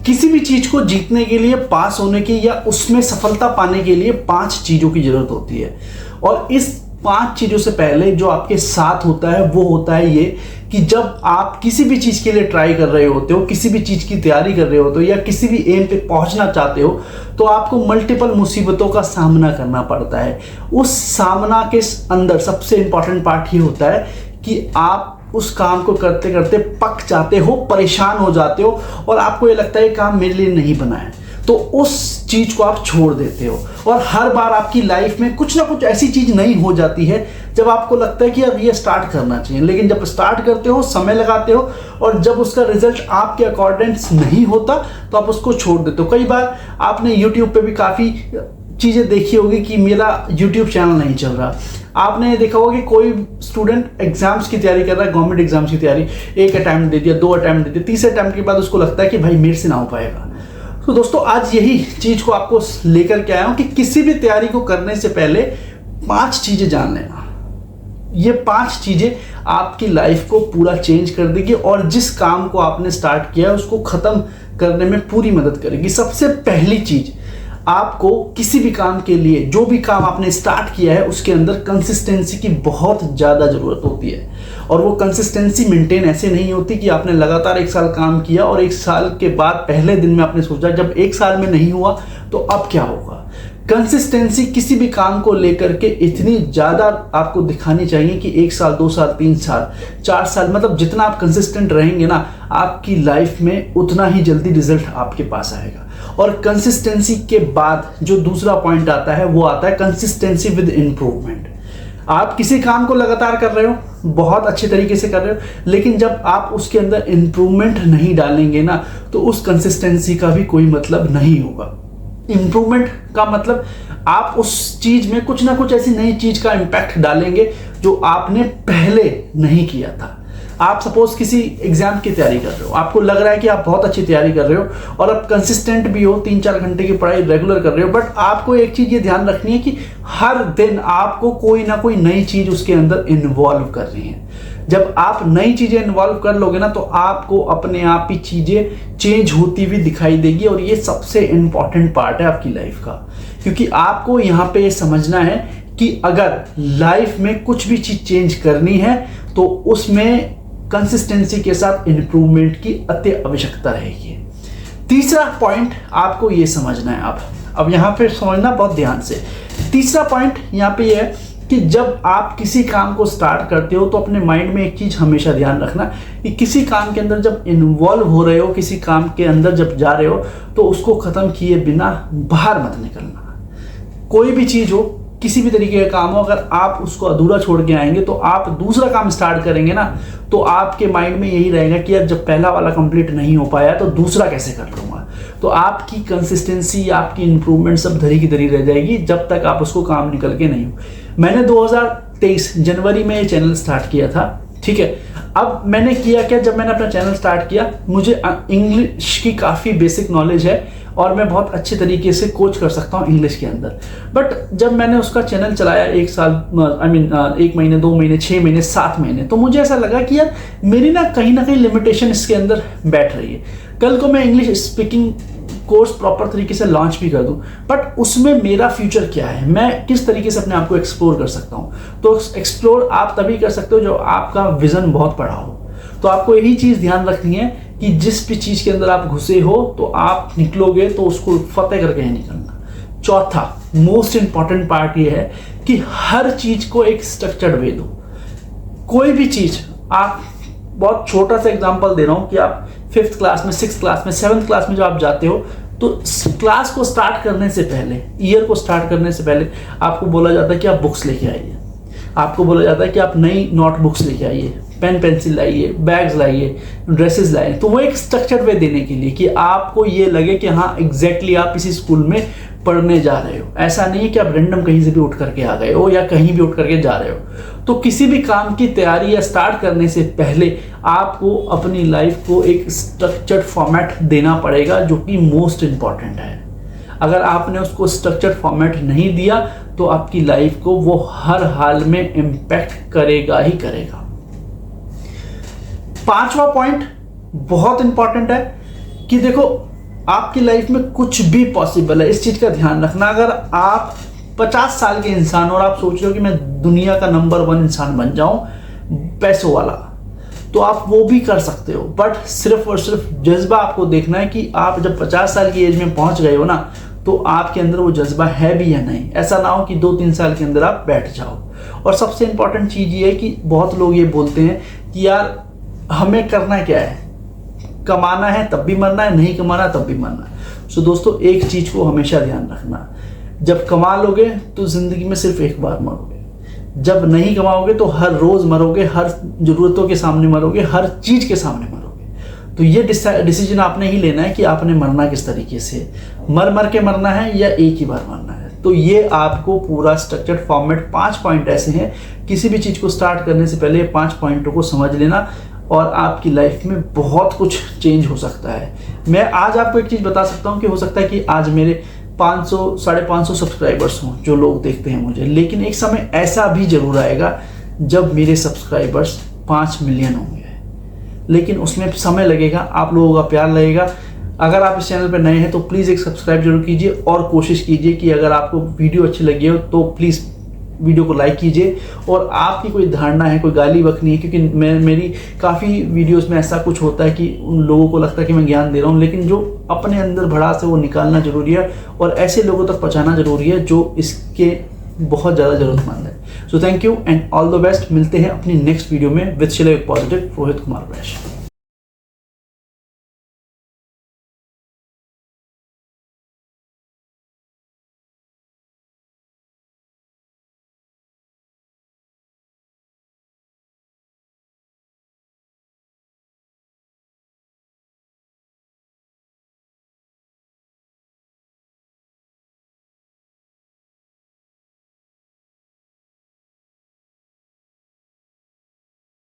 किसी भी चीज को जीतने के लिए, पास होने की या उसमें सफलता पाने के लिए 5 चीजों की जरूरत होती है। और इस 5 चीजों से पहले जो आपके साथ होता है वो होता है ये कि जब आप किसी भी चीज के लिए ट्राई कर रहे होते हो, किसी भी चीज की तैयारी कर रहे होते हो या किसी भी एम पे पहुंचना चाहते हो, तो आपको मल्टीपल मुसीबतों का सामना करना पड़ता है। उस सामना के अंदर सबसे इंपॉर्टेंट पार्ट ये होता है कि आप उस काम को करते करते पक जाते हो, परेशान हो जाते हो और आपको ये लगता है ये काम मेरे लिए नहीं बना है, तो उस चीज को आप छोड़ देते हो। और हर बार आपकी लाइफ में कुछ ना कुछ ऐसी चीज नई हो जाती है जब आपको लगता है कि अब ये स्टार्ट करना चाहिए, लेकिन जब स्टार्ट करते हो, समय लगाते हो और जब उसका रिजल्ट आपके अकॉर्डिंग नहीं होता तो आप उसको छोड़ देते हो। कई बार आपने यूट्यूब पे भी काफी चीजें देखी होगी कि मेरा यूट्यूब चैनल नहीं चल रहा। आपने देखा होगा कि कोई स्टूडेंट एग्जाम्स की तैयारी कर रहा है, गवर्नमेंट एग्जाम्स की तैयारी, 1 अटेम्प्ट दे दिया, 2 अटेम्प्ट दे दिया, 3 अटेम्प्ट के बाद उसको लगता है कि भाई मेरे से ना हो पाएगा। तो दोस्तों आज यही चीज को आपको लेकर के आया हूं कि किसी भी तैयारी को करने से पहले 5 चीजें जान लेना। ये 5 चीजें आपकी लाइफ को पूरा चेंज कर देगी और जिस काम को आपने स्टार्ट किया है उसको खत्म करने में पूरी मदद करेगी। सबसे पहली चीज, आपको किसी भी काम के लिए, जो भी काम आपने स्टार्ट किया है उसके अंदर कंसिस्टेंसी की बहुत ज़्यादा ज़रूरत होती है। और वो कंसिस्टेंसी मेंटेन ऐसे नहीं होती कि आपने लगातार 1 साल काम किया और 1 साल के बाद पहले दिन में आपने सोचा जब 1 साल में नहीं हुआ तो अब क्या होगा। कंसिस्टेंसी किसी भी काम को लेकर के इतनी ज़्यादा आपको दिखानी चाहिए कि 1 साल, 2 साल, 3 साल, 4 साल, मतलब जितना आप कंसिस्टेंट रहेंगे ना, आपकी लाइफ में उतना ही जल्दी रिजल्ट आपके पास आएगा। और कंसिस्टेंसी के बाद जो दूसरा पॉइंट आता है वो आता है कंसिस्टेंसी विद इम्प्रूवमेंट। आप किसी काम को लगातार कर रहे हो, बहुत अच्छे तरीके से कर रहे हो, लेकिन जब आप उसके अंदर इम्प्रूवमेंट नहीं डालेंगे ना तो उस कंसिस्टेंसी का भी कोई मतलब नहीं होगा। इम्प्रूवमेंट का मतलब आप उस चीज में कुछ ना कुछ ऐसी नई चीज का इम्पैक्ट डालेंगे जो आपने पहले नहीं किया था। आप सपोज किसी एग्जाम की तैयारी कर रहे हो, आपको लग रहा है कि आप बहुत अच्छी तैयारी कर रहे हो और आप कंसिस्टेंट भी हो, 3-4 घंटे की पढ़ाई रेगुलर कर रहे हो, बट आपको एक चीज ये ध्यान रखनी है कि हर दिन आपको कोई ना कोई नई चीज उसके अंदर इन्वॉल्व कर रही है। जब आप नई चीजें इन्वॉल्व कर लोगे ना तो आपको अपने आप ही चीजें चेंज होती हुई दिखाई देगी। और ये सबसे इंपॉर्टेंट पार्ट है आपकी लाइफ का, क्योंकि आपको यहाँ पे ये समझना है कि अगर लाइफ में कुछ भी चीज चेंज करनी है तो उसमें कंसिस्टेंसी के साथ इंप्रूवमेंट की अति आवश्यकता रहेगी। तीसरा पॉइंट आपको ये समझना है, अब यहाँ पे समझना बहुत ध्यान से। तीसरा पॉइंट यहाँ पे ये है कि जब आप किसी काम को स्टार्ट करते हो तो अपने माइंड में एक चीज हमेशा ध्यान रखना कि किसी काम के अंदर जब इन्वॉल्व हो रहे हो, किसी काम के अंदर जब जा रहे हो तो उसको खत्म किए बिना बाहर मत निकलना। कोई भी चीज हो, किसी भी तरीके का काम हो, अगर आप उसको अधूरा छोड़ के आएंगे तो आप दूसरा काम स्टार्ट करेंगे ना तो आपके माइंड में यही रहेगा कि यार जब पहला वाला कंप्लीट नहीं हो पाया तो दूसरा कैसे कर लूंगा। तो आपकी कंसिस्टेंसी, आपकी इंप्रूवमेंट सब धरी की धरी रह जाएगी जब तक आप उसको काम निकल के नहीं हो। मैंने 2023 जनवरी में ये चैनल स्टार्ट किया था, ठीक है। अब मैंने किया क्या, जब मैंने अपना चैनल स्टार्ट किया, मुझे इंग्लिश की काफ़ी बेसिक नॉलेज है और मैं बहुत अच्छे तरीके से कोच कर सकता हूँ इंग्लिश के अंदर। बट जब मैंने उसका चैनल चलाया 1 साल, 1 महीने, 2 महीने, 6 महीने, 7 महीने, तो मुझे ऐसा लगा कि यार मेरी ना कहीं लिमिटेशन इसके अंदर बैठ रही है। कल को मैं इंग्लिश स्पीकिंग कोर्स प्रॉपर तरीके से लॉन्च भी कर दूं, बट उसमें मेरा फ्यूचर क्या है, मैं किस तरीके से अपने आप को एक्सप्लोर कर सकता हूं। तो एक्सप्लोर आप तभी कर सकते हो जो आपका विजन बहुत बड़ा हो। तो आपको यही चीज ध्यान रखनी है कि जिस भी चीज के अंदर आप घुसे हो तो आप निकलोगे तो उसको फतेह करके ही निकलना। चौथा मोस्ट इंपॉर्टेंट पार्ट ये है कि हर चीज को एक स्ट्रक्चर्ड वे दो। कोई भी चीज, आप बहुत छोटा सा एग्जांपल दे रहा हूं कि आप 5th क्लास में, 6th क्लास में, 7th क्लास में जब आप जाते हो तो क्लास को स्टार्ट करने से पहले, ईयर को स्टार्ट करने से पहले आपको बोला जाता है कि आप बुक्स लेके आइए, आपको बोला जाता है कि आप नई नोटबुक्स लेके आइए, पेन पेंसिल लाइए, बैग्स लाइए, ड्रेसेस लाइए। तो वो एक स्ट्रक्चर्ड वे देने के लिए कि आपको ये लगे कि हाँ एग्जैक्टली आप इसी स्कूल में पढ़ने जा रहे हो। ऐसा नहीं है कि आप रैंडम कहीं से भी उठ करके आ गए हो या कहीं भी उठ करके जा रहे हो। तो किसी भी काम की तैयारी या स्टार्ट करने से पहले आपको अपनी लाइफ को एक स्ट्रक्चर्ड फॉर्मेट देना पड़ेगा, जो कि मोस्ट इंपॉर्टेंट है। अगर आपने उसको स्ट्रक्चर्ड फॉर्मेट नहीं दिया तो आपकी लाइफ को वो हर हाल में इम्पैक्ट करेगा ही करेगा। 5वां पॉइंट बहुत इंपॉर्टेंट है कि देखो, आपकी लाइफ में कुछ भी पॉसिबल है, इस चीज़ का ध्यान रखना। अगर आप 50 साल के इंसान और आप सोच रहे हो कि मैं दुनिया का नंबर 1 इंसान बन जाऊं पैसों वाला, तो आप वो भी कर सकते हो, बट सिर्फ और सिर्फ जज्बा आपको देखना है कि आप जब 50 साल की एज में पहुंच गए हो ना, तो आपके अंदर वो जज्बा है भी या नहीं। ऐसा ना हो कि 2-3 साल के अंदर आप बैठ जाओ। और सबसे इंपॉर्टेंट चीज़ ये है कि बहुत लोग ये बोलते हैं कि यार हमें करना क्या है, कमाना है तब भी मरना है, नहीं कमाना तब भी मरना है। सो दोस्तों, एक चीज़ को हमेशा ध्यान रखना, जब कमा लोगे तो ज़िंदगी में सिर्फ एक बार मरोगे, जब नहीं कमाओगे तो हर रोज़ मरोगे, हर ज़रूरतों के सामने मरोगे, हर चीज़ के सामने मरोगे। तो ये डिसीजन आपने ही लेना है कि आपने मरना किस तरीके से, मर के मरना है या एक ही बार मरना है। तो ये आपको पूरा स्ट्रक्चर्ड फॉर्मेट 5 पॉइंट ऐसे हैं, किसी भी चीज़ को स्टार्ट करने से पहले 5 पॉइंटों को समझ लेना और आपकी लाइफ में बहुत कुछ चेंज हो सकता है। मैं आज आपको एक चीज़ बता सकता हूँ कि हो सकता है कि आज मेरे 500-550 सब्सक्राइबर्स हों जो लोग देखते हैं मुझे, लेकिन एक समय ऐसा भी जरूर आएगा जब मेरे सब्सक्राइबर्स 5 मिलियन होंगे। लेकिन उसमें समय लगेगा, आप लोगों का प्यार लगेगा। अगर आप इस चैनल पर नए हैं तो प्लीज़ एक सब्सक्राइब जरूर कीजिए और कोशिश कीजिए कि अगर आपको वीडियो अच्छी लगी हो तो प्लीज़ वीडियो को लाइक कीजिए। और आपकी कोई धारणा है, कोई गाली बकनी है, क्योंकि मेरी काफ़ी वीडियोस में ऐसा कुछ होता है कि उन लोगों को लगता है कि मैं ज्ञान दे रहा हूँ, लेकिन जो अपने अंदर भड़ास है वो निकालना जरूरी है और ऐसे लोगों तक पहुँचाना जरूरी है जो इसके बहुत ज़्यादा ज़रूरतमंद है। So thank you and all the best. मिलते हैं अपनी नेक्स्ट वीडियो में with positive Rohit Kumar Vysya.